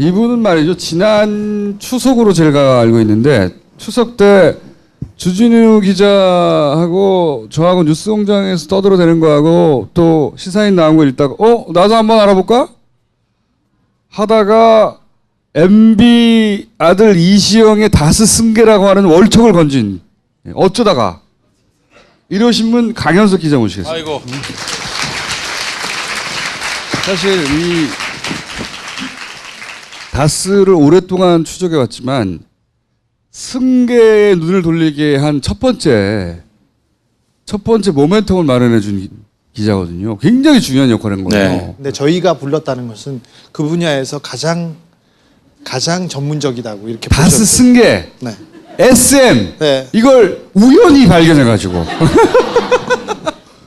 이분은 말이죠. 지난 추석으로 제가 알고 있는데 추석 때 주진우 기자하고 저하고 뉴스공장에서 떠들어대는 거하고 또 시사인 나온 거 읽다가 나도 한번 알아볼까? 하다가 MB 아들 이시영의 다스 승계라고 하는 월척을 건진 어쩌다가 이러신 분 강현석 기자 모시겠습니다. 아이고. 사실 이 다스를 오랫동안 추적해왔지만 승계에 눈을 돌리게 한 첫 번째 모멘텀을 마련해준 기자거든요. 굉장히 중요한 역할을 한 거예요. 네. 근데 저희가 불렀다는 것은 그 분야에서 가장 전문적이다고 이렇게 다스 보셨어요. 승계, 네. SM 네. 이걸 우연히 발견해가지고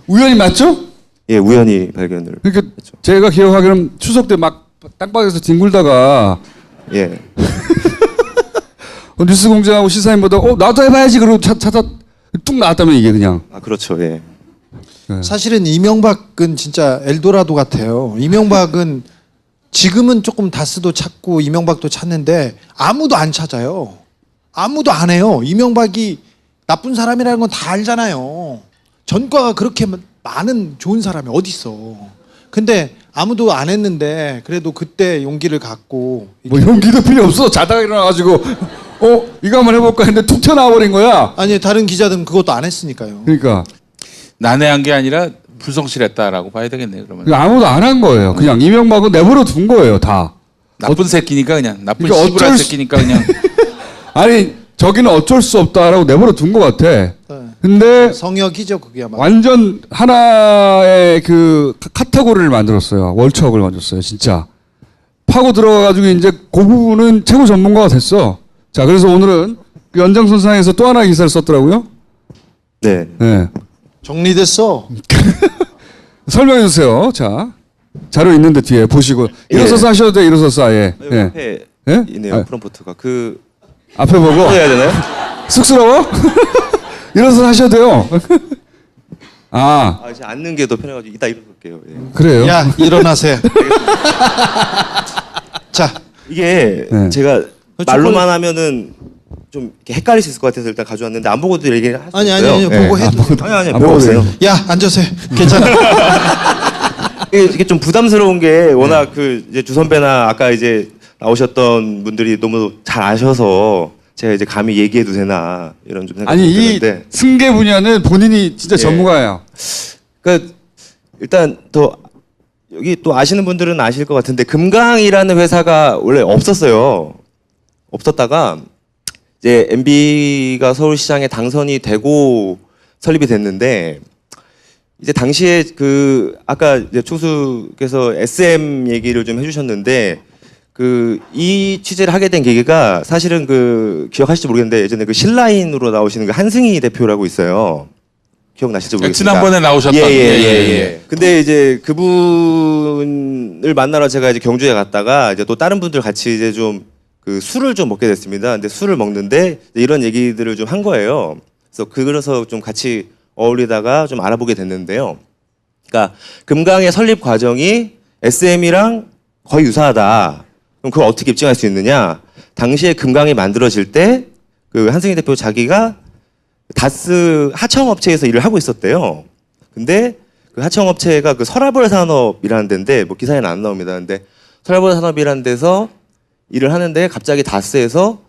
우연히 맞죠? 예, 우연히 발견을. 그러니까 제가 기억하기로는 추석 때 막 땅바닥에서 뒹굴다가 예. 뉴스공장하고 시사인보다 나도 해봐야지 그러고 찾아 뚝 나왔다면 이게 그냥. 아, 그렇죠. 예. 사실은 이명박은 진짜 엘도라도 같아요. 이명박은 지금은 조금 다스도 찾고 이명박도 찾는데 아무도 안 찾아요. 아무도 안 해요. 이명박이 나쁜 사람이라는 건 다 알잖아요. 전과가 그렇게 많은 좋은 사람이 어디 있어. 근데 아무도 안 했는데 그래도 그때 용기를 갖고 뭐 용기도 필요 없어. 자다가 일어나가지고 이거 한번 해볼까 했는데 툭 튀어나와버린 거야. 아니 다른 기자들은 그것도 안 했으니까요. 그러니까 난해한 게 아니라 불성실했다라고 봐야 되겠네요. 그러면 아무도 안 한 거예요. 그냥 이명박은 내버려 둔 거예요. 다. 나쁜 새끼니까 그냥 나쁜 그러니까 시부랄 새끼니까 그냥 아니 저기는 어쩔 수 없다라고 내버려 둔 것 같아. 네. 근데 성역이죠 그게야말로. 완전 하나의 그 카테고리를 만들었어요. 월척을 만들었어요. 진짜. 파고 들어가가지고 이제 그 부분은 최고 전문가가 됐어. 자, 그래서 오늘은 그 연장선상에서 또 하나 기사를 썼더라고요. 네. 네. 정리됐어. 설명해 주세요. 자, 자료 있는데 뒤에 보시고 일어서서 하셔도 돼. 일어서서 아예. 여기 예. 앞에 예? 있네요. 아, 프롬프트가 그 앞에 보고 해야 되나요? 쑥스러워? 일어서서 하셔도 돼요. 아, 아, 이제 앉는 게 더 편해가지고 이따 일어설게요. 예. 그래요? 야 일어나세요. 자 이게 네. 제가 말로만 하면은 좀 이렇게 헷갈릴 수 있을 것 같아서 일단 가져왔는데 안 보고도 얘기를 할 수 아니 있어요. 아니 보고 해도. 아니 안 보고 보고도 있어요. 야 앉으세요. 괜찮아. 이게 좀 부담스러운 게 워낙 그 이제 주 선배나 아까 이제 나오셨던 분들이 너무 잘 아셔서 제가 이제 감히 얘기해도 되나 이런 좀 생각이 아니 이 드는데 승계 분야는 본인이 진짜 예. 전문가예요. 그러니까 일단 더 여기 또 아시는 분들은 아실 것 같은데 금강이라는 회사가 원래 없었어요. 없었다가 이제 MB가 서울시장에 당선이 되고 설립이 됐는데 이제 당시에 그 아까 이제 총수께서 SM 얘기를 좀 해주셨는데 그 이 취재를 하게 된 계기가 사실은 그 기억하실지 모르겠는데 예전에 그 신라인으로 나오시는 그 한승희 대표라고 있어요. 기억나실지 모르겠습니다. 지난번에 나오셨던 예. 근데 이제 그분을 만나러 제가 이제 경주에 갔다가 이제 또 다른 분들 같이 이제 좀 그 술을 좀 먹게 됐습니다. 근데 술을 먹는데 이런 얘기들을 좀 한 거예요. 그래서 좀 같이 어울리다가 좀 알아보게 됐는데요. 그러니까 금강의 설립 과정이 SM이랑 거의 유사하다. 그럼 그걸 어떻게 입증할 수 있느냐? 당시에 금강이 만들어질 때 그 한승희 대표 자기가 다스 하청업체에서 일을 하고 있었대요. 근데 그 하청업체가 그 서라벌 산업이라는 데인데 뭐 기사에는 안 나옵니다. 근데 서라벌 산업이라는 데서 일을 하는데 갑자기 다스에서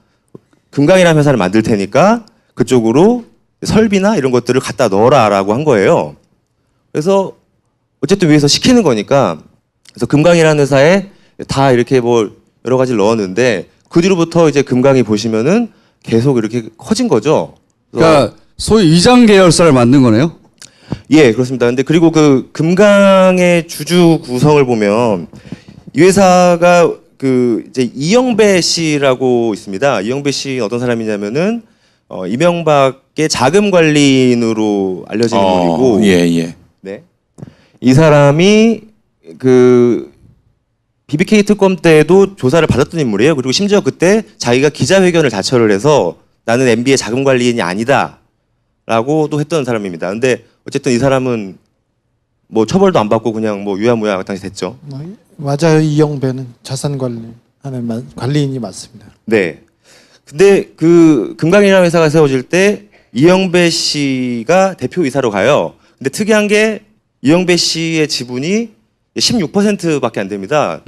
금강이라는 회사를 만들 테니까 그쪽으로 설비나 이런 것들을 갖다 넣어라라고 한 거예요. 그래서 어쨌든 위에서 시키는 거니까 그래서 금강이라는 회사에 다 이렇게 뭐 여러 가지를 넣었는데 그 뒤로부터 이제 금강이 보시면은 계속 이렇게 커진 거죠. 그러니까 소위 위장 계열사를 만든 거네요. 예, 그렇습니다. 근데 그리고 그 금강의 주주 구성을 보면 이 회사가 그 이제 이영배 씨라고 있습니다. 이영배 씨 어떤 사람이냐면은 이명박의 자금 관리인으로 알려진 인물이고, 예. 네, 이 사람이 그 BBK 특검 때도 조사를 받았던 인물이에요. 그리고 심지어 그때 자기가 기자회견을 자처를 해서 나는 MB의 자금 관리인이 아니다라고도 했던 사람입니다. 근데 어쨌든 이 사람은 뭐 처벌도 안 받고 그냥 뭐 유야무야 당시 됐죠. 맞아요 이영배는 자산 관리. 하는 관리인이 맞습니다. 네. 근데 그 금강이라는 회사가 세워질 때 이영배 씨가 대표이사로 가요. 근데 특이한 게 이영배 씨의 지분이 16%밖에 안 됩니다.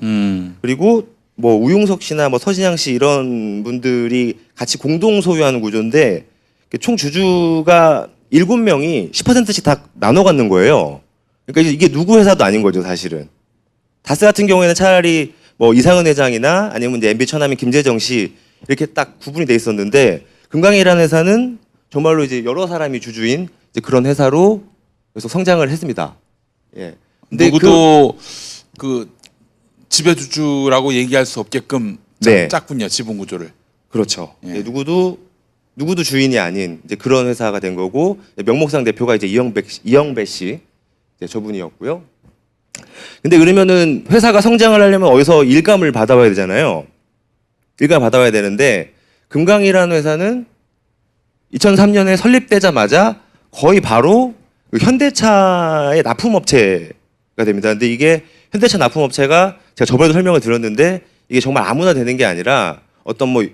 그리고 뭐 우용석 씨나 뭐 서진양 씨 이런 분들이 같이 공동 소유하는 구조인데 총 주주가 7명이 10%씩 다 나눠 갖는 거예요. 그러니까 이게 누구 회사도 아닌 거죠, 사실은. 다스 같은 경우에는 차라리 뭐 이상은 회장이나 아니면 이제 MB 천하민 김재정 씨 이렇게 딱 구분이 돼 있었는데 금강이라는 회사는 정말로 이제 여러 사람이 주주인 이제 그런 회사로 그래서 성장을 했습니다. 예. 근데 누구도 그 지배주주라고 얘기할 수 없게끔 네. 짰군요, 지분 구조를. 그렇죠. 예. 예, 누구도 주인이 아닌 이제 그런 회사가 된 거고 명목상 대표가 이제 이영배 씨 이제 저분이었고요. 근데 그러면은 회사가 성장을 하려면 어디서 일감을 받아와야 되잖아요. 일감을 받아와야 되는데 금강이라는 회사는 2003년에 설립되자마자 거의 바로 그 현대차의 납품업체가 됩니다. 근데 이게 현대차 납품업체가 제가 저번에도 설명을 드렸는데 이게 정말 아무나 되는 게 아니라 어떤 뭐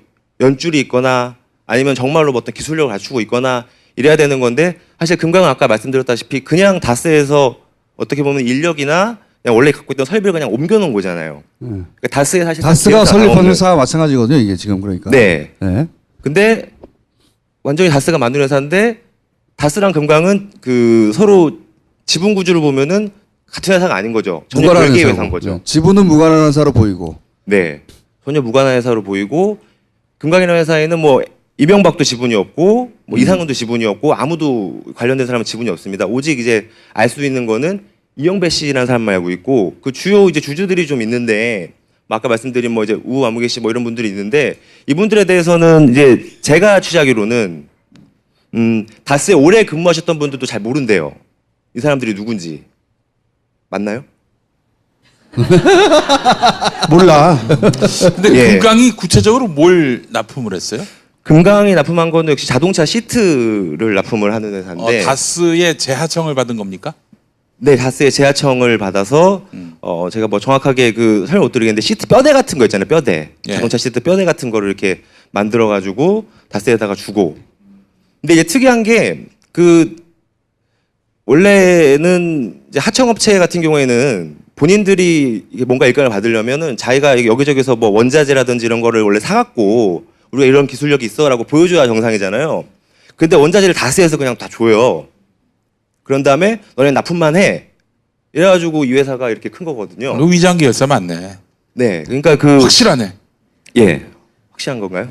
연줄이 있거나 아니면 정말로 뭐 어떤 기술력을 갖추고 있거나 이래야 되는 건데 사실 금강은 아까 말씀드렸다시피 그냥 다스에서 어떻게 보면 인력이나 그냥 원래 갖고 있던 설비를 그냥 옮겨놓은 거잖아요. 그러니까 다스에 사실 다스가 설립한 회사와 마찬가지거든요. 이게 지금 그러니까. 네. 네. 근데 완전히 다스가 만든 회사인데 다스랑 금강은 그 서로 지분 구조를 보면은 같은 회사가 아닌 거죠. 전혀 무관한 별개의 회사고. 회사인 거죠. 네. 지분은 무관한 회사로 보이고. 네. 전혀 무관한 회사로 보이고 금강이라는 회사에는 뭐 이명박도 지분이 없고 뭐 이상훈도 지분이 없고 아무도 관련된 사람은 지분이 없습니다. 오직 이제 알 수 있는 거는 이영배 씨라는 사람만 알고 있고 그 주요 이제 주주들이 좀 있는데 뭐 아까 말씀드린 뭐 이제 우아무개 씨 뭐 이런 분들이 있는데 이분들에 대해서는 이제 제가 취재하기로는 다스에 오래 근무하셨던 분들도 잘 모른대요. 이 사람들이 누군지. 맞나요? 몰라. 근데 예. 금강이 구체적으로 뭘 납품을 했어요? 금강이 납품한 거는 역시 자동차 시트를 납품을 하는 회사인데 다스의 재하청을 받은 겁니까? 네, 다스의 재하청을 받아서 제가 뭐 정확하게 그 설명 못 드리겠는데 시트 뼈대 같은 거 있잖아요. 뼈대. 예. 자동차 시트 뼈대 같은 거를 이렇게 만들어 가지고 다스에다가 주고. 근데 이제 특이한 게 그 원래는 이제 하청업체 같은 경우에는 본인들이 이게 뭔가 일감을 받으려면은 자기가 여기저기서 뭐 원자재라든지 이런 거를 원래 사갖고 우리가 이런 기술력이 있어라고 보여줘야 정상이잖아요. 근데 원자재를 다스에서 그냥 다 줘요. 그런 다음에 너네 납품만 해. 이래가지고 이 회사가 이렇게 큰 거거든요. 그 위장 계열사 맞네. 네, 그러니까 그 확실하네. 예, 확실한 건가요?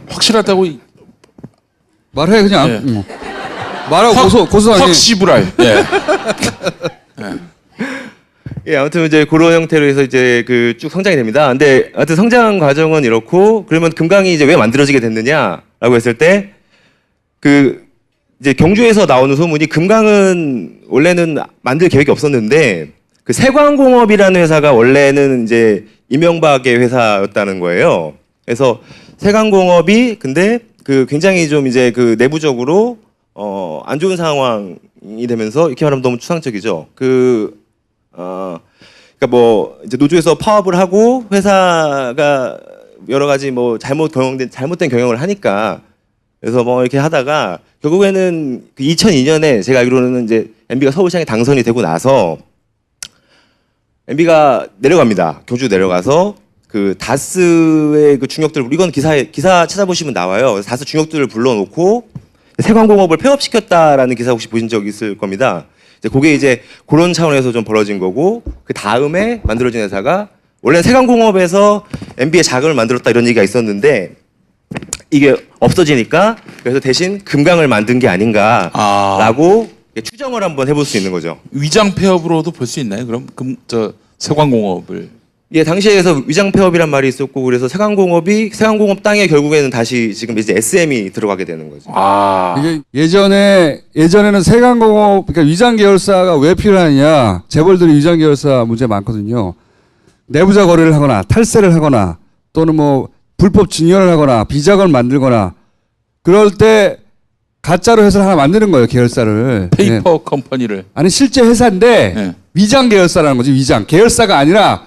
확실하다고 말해 그냥. 예. 말하고 고소하니. 확시부랄. 예. 예, 아무튼 이제 그런 형태로 해서 이제 그 쭉 성장이 됩니다. 근데 하여튼 성장 과정은 이렇고 그러면 금강이 이제 왜 만들어지게 됐느냐라고 했을 때 그 이제 경주에서 나오는 소문이 금강은 원래는 만들 계획이 없었는데 그 세광공업이라는 회사가 원래는 이제 이명박의 회사였다는 거예요. 그래서 세광공업이 근데 그 굉장히 좀 이제 그 내부적으로 안 좋은 상황이 되면서 이렇게 말하면 너무 추상적이죠. 그러니까 뭐 이제 노조에서 파업을 하고 회사가 여러 가지 뭐 잘못된 경영을 하니까 그래서 뭐 이렇게 하다가 결국에는 그 2002년에 제가 알기로는 이제 MB가 서울시장에 당선이 되고 나서 MB가 내려갑니다. 경주 내려가서 그 다스의 그 중역들 이건 기사 찾아보시면 나와요. 그래서 다스 중역들을 불러놓고 세광공업을 폐업시켰다라는 기사 혹시 보신 적 있을 겁니다. 이제 그게 이제 그런 차원에서 좀 벌어진 거고 그 다음에 만들어진 회사가 원래 세광공업에서 MB의 자금을 만들었다 이런 얘기가 있었는데 이게 없어지니까 그래서 대신 금강을 만든 게 아닌가라고 추정을 한번 해볼 수 있는 거죠. 위장 폐업으로도 볼 수 있나요? 그럼 저 세광공업을 예, 당시에서 위장 폐업이란 말이 있었고 그래서 세광공업 땅에 결국에는 다시 지금 이제 SM이 들어가게 되는 거죠. 이게 예전에는 세관공업 그러니까 위장 계열사가 왜 필요하냐 재벌들이 위장 계열사 문제 많거든요. 내부자 거래를 하거나 탈세를 하거나 또는 뭐 불법 증여를 하거나 비자금을 만들거나 그럴 때 가짜로 회사를 하나 만드는 거예요. 계열사를. 페이퍼 컴퍼니를 아니 실제 회사인데 네. 위장 계열사라는 거지. 위장 계열사가 아니라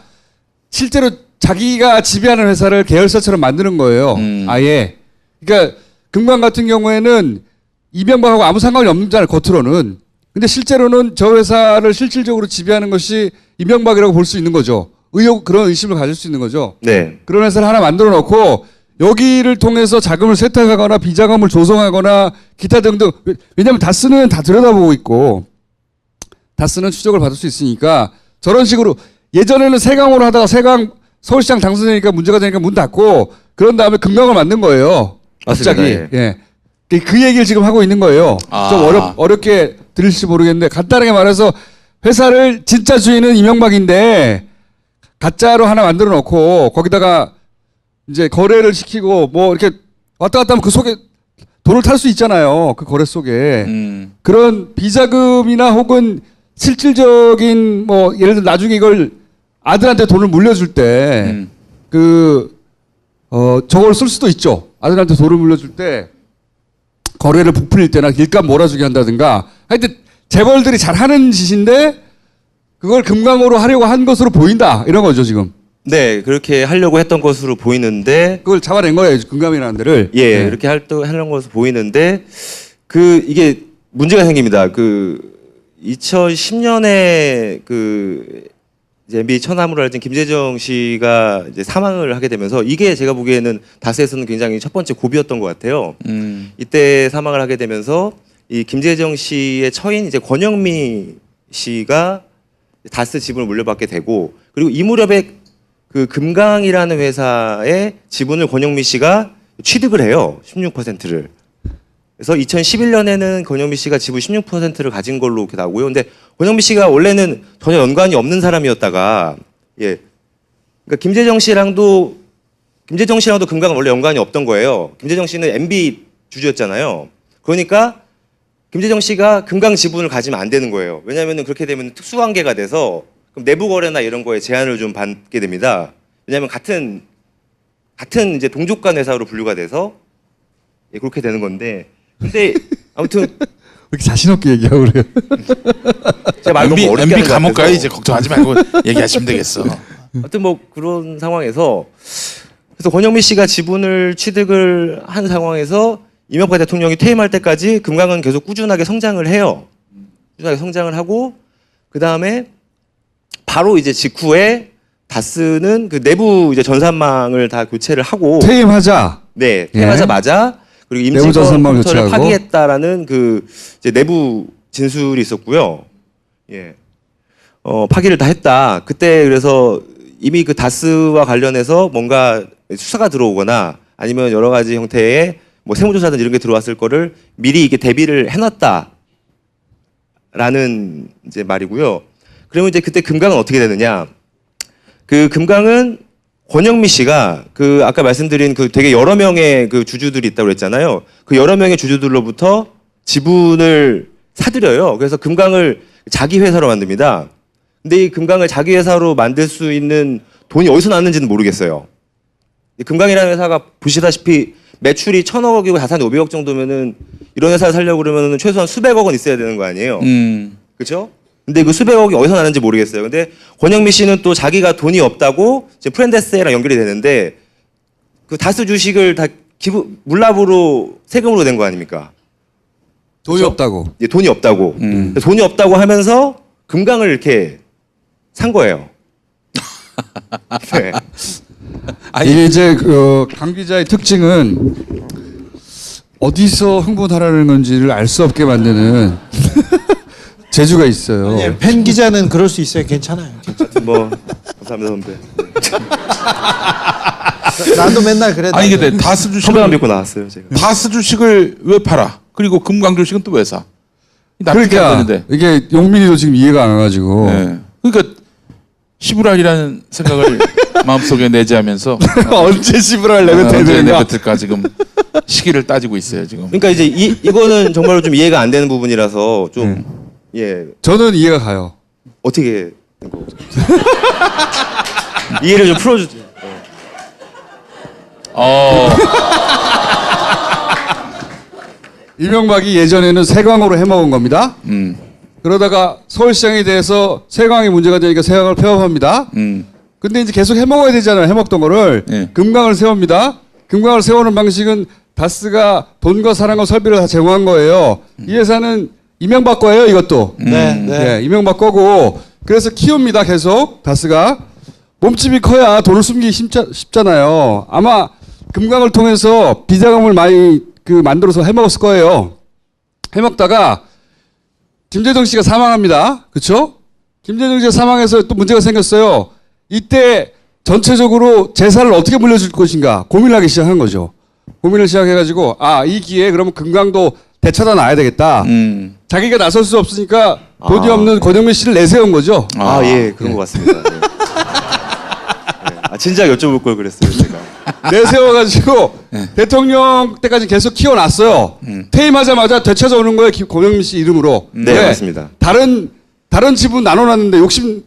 실제로 자기가 지배하는 회사를 계열사처럼 만드는 거예요. 아예. 그러니까 금강 같은 경우에는 이명박하고 아무 상관이 없잖아요. 겉으로는. 근데 실제로는 저 회사를 실질적으로 지배하는 것이 이명박이라고 볼 수 있는 거죠. 그런 의심을 가질 수 있는 거죠. 네. 그런 회사를 하나 만들어 놓고 여기를 통해서 자금을 세탁하거나 비자금을 조성하거나 기타 등등. 왜냐하면 다스는 다 들여다보고 있고 다스는 추적을 받을 수 있으니까 저런 식으로 예전에는 세강으로 하다가 세강 서울시장 당선되니까 문제가 되니까 문 닫고 그런 다음에 금강을 만든 거예요. 갑자기. 맞습니다. 예. 그 얘기를 지금 하고 있는 거예요. 아. 좀 어렵게 들을지 모르겠는데 간단하게 말해서 회사를 진짜 주인은 이명박인데 가짜로 하나 만들어 놓고 거기다가 이제 거래를 시키고 뭐 이렇게 왔다 갔다 하면 그 속에 돈을 탈 수 있잖아요. 그 거래 속에. 그런 비자금이나 혹은 실질적인 뭐 예를 들어 나중에 이걸 아들한테 돈을 물려줄 때 저걸 쓸 수도 있죠. 아들한테 돈을 물려줄 때 거래를 부풀릴 때나 길값 몰아주게 한다든가 하여튼 재벌들이 잘 하는 짓인데 그걸 금강으로 하려고 한 것으로 보인다 이런 거죠 지금. 네, 그렇게 하려고 했던 것으로 보이는데 그걸 잡아낸 거예요 금강이라는 데를. 예, 네. 이렇게 하려는 것으로 보이는데 이게 문제가 생깁니다. 2010년에 이제 MB 천하무를 알던 김재정 씨가 이제 사망을 하게 되면서 이게 제가 보기에는 다스에서는 굉장히 첫 번째 고비였던 것 같아요. 이때 사망을 하게 되면서 이 김재정 씨의 처인 이제 권영미 씨가 다스 지분을 물려받게 되고 그리고 이 무렵에 금강이라는 회사의 지분을 권영미 씨가 취득을 해요. 16%를. 그래서 2011년에는 권영미 씨가 지분 16%를 가진 걸로 이렇게 나오고요. 근데 권영미 씨가 원래는 전혀 연관이 없는 사람이었다가 그러니까 김재정 씨랑도 금강은 원래 연관이 없던 거예요. 김재정 씨는 MB 주주였잖아요. 그러니까 김재정 씨가 금강 지분을 가지면 안 되는 거예요. 왜냐하면 그렇게 되면 특수관계가 돼서 그럼 내부 거래나 이런 거에 제한을 좀 받게 됩니다. 왜냐하면 같은 이제 동족간 회사로 분류가 돼서 그렇게 되는 건데. 근데 아무튼 왜 이렇게 자신 없게 얘기하고 그래요? 제가 말 너무 어렵게 MB 하는 것 감옥 같아서. 가요 이제 걱정하지 말고 얘기하시면 되겠어. 하여튼 뭐 그런 상황에서 그래서 권영미 씨가 지분을 취득을 한 상황에서 이명박 대통령이 퇴임할 때까지 금강은 계속 꾸준하게 성장을 해요. 꾸준하게 성장을 하고 그 다음에 바로 이제 직후에 다스는 그 내부 이제 전산망을 다 교체를 하고 퇴임하자. 네 퇴임하자마자 그리고 내부 전산망 임직원 컴퓨터를 교체하고. 파기했다라는 이제 내부 진술이 있었고요. 예. 파기를 다 했다. 그때 그래서 이미 그 다스와 관련해서 뭔가 수사가 들어오거나 아니면 여러 가지 형태의 뭐 세무조사든 이런 게 들어왔을 거를 미리 이게 대비를 해놨다라는 이제 말이고요. 그러면 이제 그때 금강은 어떻게 되느냐? 금강은 권영미 씨가 아까 말씀드린 되게 여러 명의 주주들이 있다고 그랬잖아요. 그 여러 명의 주주들로부터 지분을 사들여요. 그래서 금강을 자기 회사로 만듭니다. 근데 이 금강을 자기 회사로 만들 수 있는 돈이 어디서 났는지는 모르겠어요. 이 금강이라는 회사가 보시다시피 매출이 1,000억이고 자산이 500억 정도면은 이런 회사를 살려고 그러면은 최소한 수백억 원 있어야 되는 거 아니에요. 그렇죠? 근데 그 수백억이 어디서 나는지 모르겠어요. 근데 권영미 씨는 또 자기가 돈이 없다고 이제 프렌데스랑 연결이 되는데 그 다스 주식을 다 물납으로 세금으로 낸 거 아닙니까? 돈이 그렇죠? 없다고. 예, 돈이 없다고. 돈이 없다고 하면서 금강을 이렇게 산 거예요. 네. 이게 이제 강 기자의 특징은 어디서 흥분하라는 건지를 알 수 없게 만드는 재주가 있어요. 예, 팬 기자는 그럴 수 있어요. 괜찮아요. 뭐 감사합니다 선배. 나도 맨날 그래. 아니 근데 다스 선배만 주식을 믿고 나왔어요 제가. 다스 주식을 왜 팔아? 그리고 금강 주식은 또 왜 사? 납득이 안 그러니까 되는데. 이게 용민이도 지금 이해가 안 가가지고 네. 그러니까 시부랄이라는 생각을 마음속에 내재하면서 언제 집을 내면 언제 되는가? 내뱉을까 지금 시기를 따지고 있어요 지금. 그러니까 이제 이거는 정말로 좀 이해가 안 되는 부분이라서 좀 저는 이해가 가요. 어떻게 된 거죠? 이해를 좀 풀어주죠. 이명박이 예전에는 세강으로 해먹은 겁니다. 그러다가 서울시장에 대해서 세강이 문제가 되니까 세강을 폐업합니다. 근데 이제 계속 해먹어야 되잖아요. 해먹던 거를. 예. 금강을 세웁니다. 금강을 세우는 방식은 다스가 돈과 사랑과 설비를 다 제공한 거예요. 이 회사는 이명박 거예요, 이것도. 네, 네. 예, 이명박 거고. 그래서 키웁니다, 계속. 다스가. 몸집이 커야 돈을 숨기기 쉽잖아요. 아마 금강을 통해서 비자금을 많이 만들어서 해먹었을 거예요. 해먹다가 김재정 씨가 사망합니다. 그렇죠? 김재정 씨가 사망해서 또 문제가 생겼어요. 이때 전체적으로 재산을 어떻게 물려줄 것인가 고민을 하기 시작한 거죠. 고민을 시작해가지고 이 기회에 그러면 금강도 되찾아 놔야 되겠다. 자기가 나설 수 없으니까 돈이 없는 권영민 씨를 내세운 거죠. 예, 그런 것 같습니다. 네. 진작 여쭤볼 걸 그랬어요, 제가. 내세워가지고 대통령 때까지 계속 키워놨어요. 퇴임하자마자 되찾아오는 거예요, 권영민 씨 이름으로. 네, 맞습니다. 다른 지분 나눠놨는데 욕심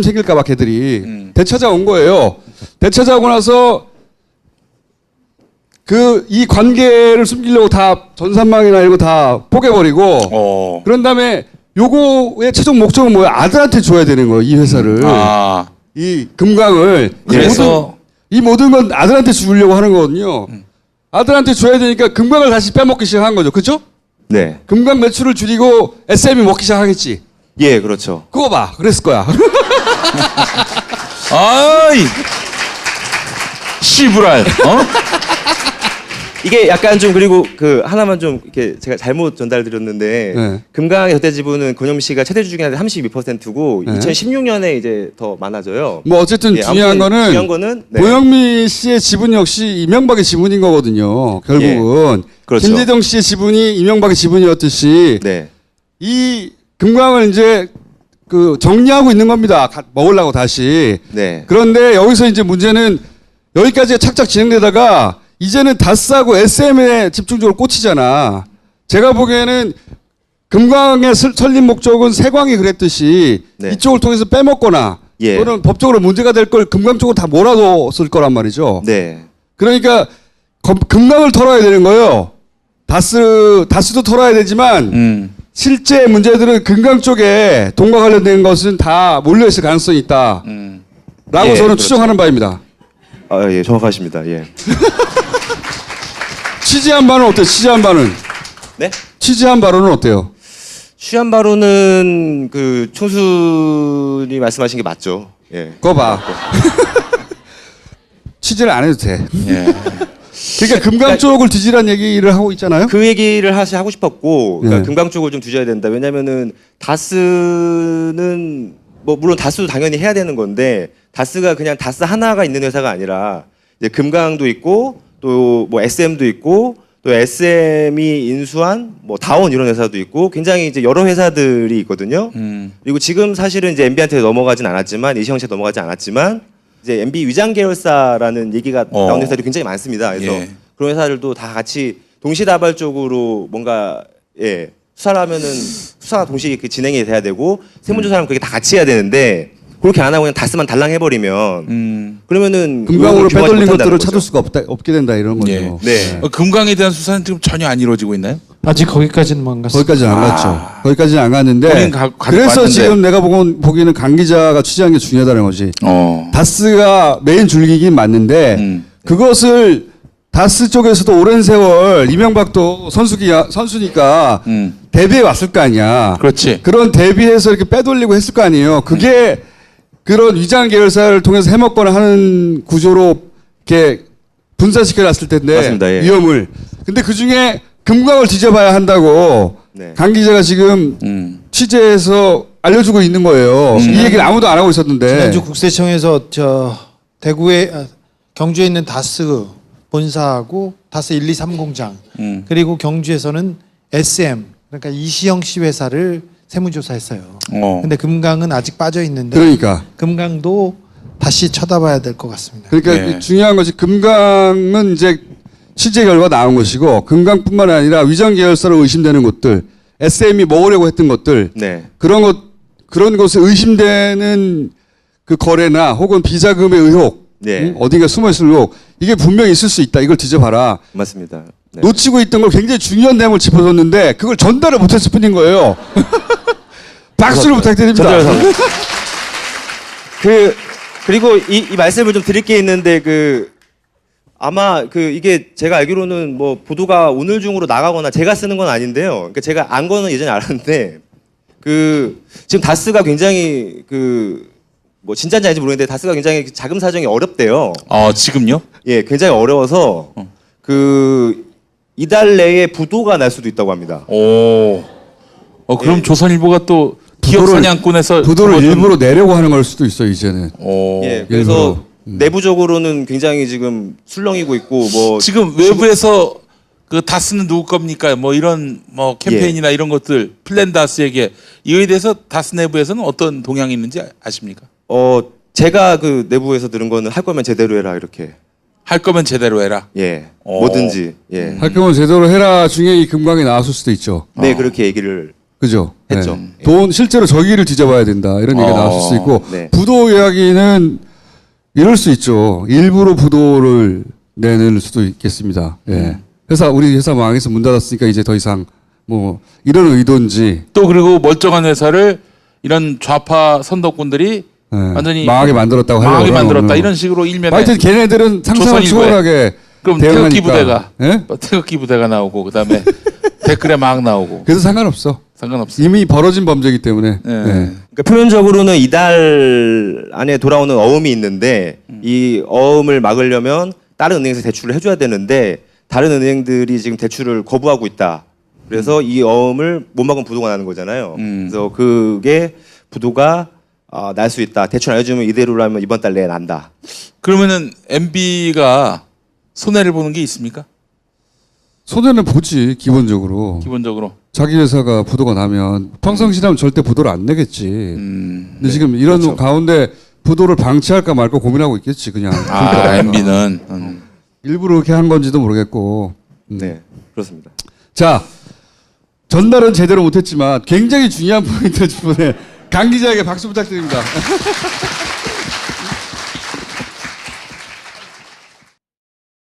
생길까봐 걔들이 되찾아온 거예요. 되찾아오고 나서 이 관계를 숨기려고 다 전산망이나 이런 거 다 뽀개버리고 그런 다음에 요거의 최종 목적은 뭐야? 아들한테 줘야 되는 거예요, 이 회사를. 이 금강을. 그래서 이 모든 건 아들한테 주려고 하는 거거든요. 아들한테 줘야 되니까 금강을 다시 빼먹기 시작한 거죠. 그렇죠? 네. 금강 매출을 줄이고 SM이 먹기 시작하겠지. 예, 그렇죠. 그거 봐. 그랬을 거야. 아이 씨부랄. 이게 약간 좀 그리고 하나만 좀 이렇게 제가 잘못 전달드렸는데 네. 금강의 절대 지분은 권영민 씨가 최대주 중에 32%고 네. 2016년에 이제 더 많아져요. 뭐 어쨌든 예, 중요한 아무튼 거는 네. 고영민 씨의 지분 역시 이명박의 지분인 거거든요. 결국은 그렇죠. 김재정 씨의 지분이 이명박의 지분이었듯이 네. 이 금강을 이제 정리하고 있는 겁니다. 먹으려고 다시. 네. 그런데 여기서 이제 문제는 여기까지 착착 진행되다가 이제는 다스하고 SM에 집중적으로 꽂히잖아. 제가 보기에는 금강의 설립 목적은 세광이 그랬듯이 네. 이쪽을 통해서 빼먹거나 예. 또는 법적으로 문제가 될 걸 금강 쪽으로 다 몰아뒀을 거란 말이죠. 네. 그러니까 금강을 털어야 되는 거예요. 다스도 털어야 되지만 실제 문제들은 금강 쪽에 돈과 관련된 것은 다 몰려있을 가능성이 있다. 라고 예, 저는 그렇죠. 추정하는 바입니다. 예, 정확하십니다. 예. 취재한 바는 어때요? 취재한 바는? 네? 취재한 바로는 어때요? 취한 바로는 총수님 말씀하신 게 맞죠. 예. 그거 봐. 취재를 안 해도 돼. 예. 그러니까 금강 쪽을 뒤지란 얘기를 하고 있잖아요. 그 얘기를 하고 싶었고 그러니까 네. 금강 쪽을 좀 뒤져야 된다. 왜냐면은 다스는 뭐 물론 다스도 당연히 해야 되는 건데 다스가 그냥 다스 하나가 있는 회사가 아니라 이제 금강도 있고 또 뭐 SM도 있고 또 SM이 인수한 뭐 다원 이런 회사도 있고 굉장히 이제 여러 회사들이 있거든요. 그리고 지금 사실은 이제 MB한테 넘어가진 않았지만 이시영 씨한테 넘어가진 않았지만 이제 MB 위장 계열사라는 얘기가 나오는 회사들이 굉장히 많습니다. 그래서 예. 그런 회사들도 다 같이 동시다발적으로 뭔가 수사를 하면은 수사가 동시에 진행이 돼야 되고 세무조사랑 그게 다 같이 해야 되는데 그렇게 안 하고 그냥 다스만 달랑 해버리면 그러면은 금강으로 의혹을 규명하지 빼돌린 못한다는 것들을 거죠. 찾을 수가 없게 된다 이런 거죠. 예. 네. 금강에 대한 수사는 지금 전혀 안 이루어지고 있나요? 아직 거기까지는 안 갔어요. 거기까지는 안 갔죠. 거기까지는 안 갔는데 거긴 가고 그래서 왔는데. 지금 내가 보기에는 강 기자가 취재한 게 중요하다는 거지. 다스가 메인 줄기긴 맞는데 그것을 다스 쪽에서도 오랜 세월 이명박도 선수니까 대비해 왔을 거 아니야. 그렇지. 그런 대비해서 이렇게 빼돌리고 했을 거 아니에요. 그게 그런 위장 계열사를 통해서 해먹거나 하는 구조로 이렇게 분산시켜 놨을 텐데 맞습니다. 예. 위험을. 근데 그 중에 금강을 뒤져봐야 한다고 네. 강 기자가 지금 취재해서 알려주고 있는 거예요. 이 얘기를 아무도 안 하고 있었는데. 지난주 국세청에서 경주에 있는 다스 본사하고 다스 123 공장 그리고 경주에서는 SM 그러니까 이시영 씨 회사를 세무조사했어요. 근데 금강은 아직 빠져 있는데 그러니까. 금강도 다시 쳐다봐야 될 것 같습니다. 그러니까 네. 중요한 것이 금강은 이제 취재 결과 나온 것이고 금강뿐만 아니라 위장 계열사로 의심되는 곳들, SM이 먹으려고 했던 것들, 네. 그런 것에 의심되는 그 거래나 혹은 비자금의 의혹, 네. 어딘가 숨어 있을 의혹, 이게 분명히 있을 수 있다. 이걸 뒤져봐라. 맞습니다. 네. 놓치고 있던 걸 굉장히 중요한 내용을 짚어줬는데 그걸 전달을 못했을 뿐인 거예요. 박수를 부탁드립니다. 전달해서. 그리고 이 말씀을 좀 드릴 게 있는데 아마 이게 제가 알기로는 뭐 보도가 오늘 중으로 나가거나 제가 쓰는 건 아닌데요. 그러니까 제가 안 거는 예전에 알았는데 지금 다스가 굉장히 뭐 진짜인지 아닌지 모르겠는데 다스가 굉장히 자금 사정이 어렵대요. 지금요? 예, 굉장히 어려워서 이달 내에 부도가 날 수도 있다고 합니다. 그럼 예. 조선일보가 또 기업 사냥꾼에서 부도를 접어든- 일부러 내려고 하는 걸 수도 있어 이제는. 예, 그래서 내부적으로는 굉장히 지금 술렁이고 있고 뭐 지금 외부에서 다스는 누구 겁니까? 뭐 이런 뭐 캠페인이나 이런 것들 플랜 다스에게 이거에 대해서 다스 내부에서는 어떤 동향이 있는지 아십니까? 제가 내부에서 들은 거는 할 거면 제대로 해라 이렇게. 할 거면 제대로 해라. 예. 뭐든지. 예. 할 거면 제대로 해라 중에 이 금강이 나왔을 수도 있죠. 네, 그렇게 얘기를 그죠? 했죠. 네. 돈 실제로 저기를 뒤져봐야 된다 이런 얘기가 나왔을 수 있고 네. 부도 이야기는 이럴 수 있죠. 일부러 부도를 내는 수도 있겠습니다. 예. 우리 회사 망해서 문 닫았으니까 이제 더 이상 뭐 이런 의도인지 또 그리고 멀쩡한 회사를 이런 좌파 선덕분들이 예. 완전히 망하게 만들었다고 하려고 망하게 만들었다 그러는 이런 식으로 일면에 하여튼 걔네들은 상상을 조선일보에. 초월하게 그럼 태극기 대응하니까. 부대가 예? 태극기 부대가 나오고 그다음에 댓글에 막 나오고 그래서 상관없어. 상관없어. 이미 벌어진 범죄이기 때문에. 예. 예. 그러니까 표면적으로는 이달 안에 돌아오는 어음이 있는데 이 어음을 막으려면 다른 은행에서 대출을 해줘야 되는데 다른 은행들이 지금 대출을 거부하고 있다. 그래서 이 어음을 못 막으면 부도가 나는 거잖아요. 그래서 그게 부도가 날 수 있다. 대출 안 해주면 이대로라면 이번 달 내에 난다. 그러면은 MB가 손해를 보는 게 있습니까? 손해는 보지 기본적으로. 기본적으로. 자기 회사가 부도가 나면 평상시라면 절대 부도를 안 내겠지. 근데 지금 이런 그렇죠. 가운데 부도를 방치할까 말까 고민하고 있겠지 그냥. MB는 일부러 그렇게 한 건지도 모르겠고. 네, 그렇습니다. 자, 전달은 제대로 못했지만 굉장히 중요한 포인트 주변에 강 기자에게 박수 부탁드립니다.